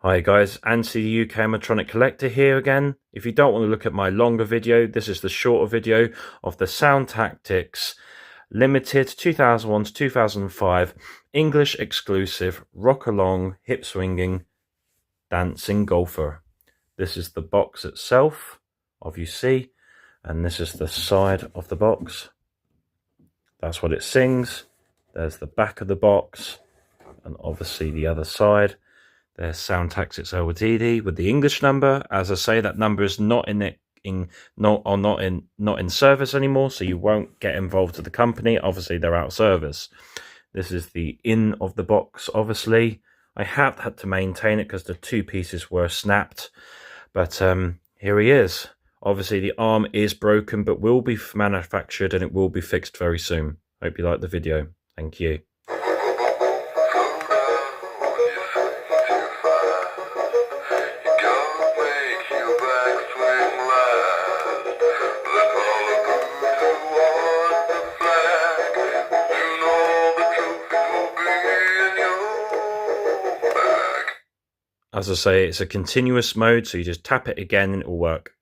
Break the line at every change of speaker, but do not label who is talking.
Hi guys, Anthony the UK animatronic collector here again. If you don't want to look at my longer video, this is the shorter video of the Sound Tactics Limited 2001 to 2005 English exclusive rock along hip swinging dancing golfer. This is the box itself, obviously, and this is the side of the box. That's what it sings. There's the back of the box, and obviously the other side. There's Sound Tactics LTD with the English number. As I say, that number is not in service anymore, so you won't get involved with the company. Obviously, they're out of service. This is the in of the box. Obviously, I have had to maintain it because the two pieces were snapped. But here he is. Obviously, the arm is broken, but will be manufactured and it will be fixed very soon. Hope you like the video. Thank you. As I say, it's a continuous mode, so you just tap it again and it will work.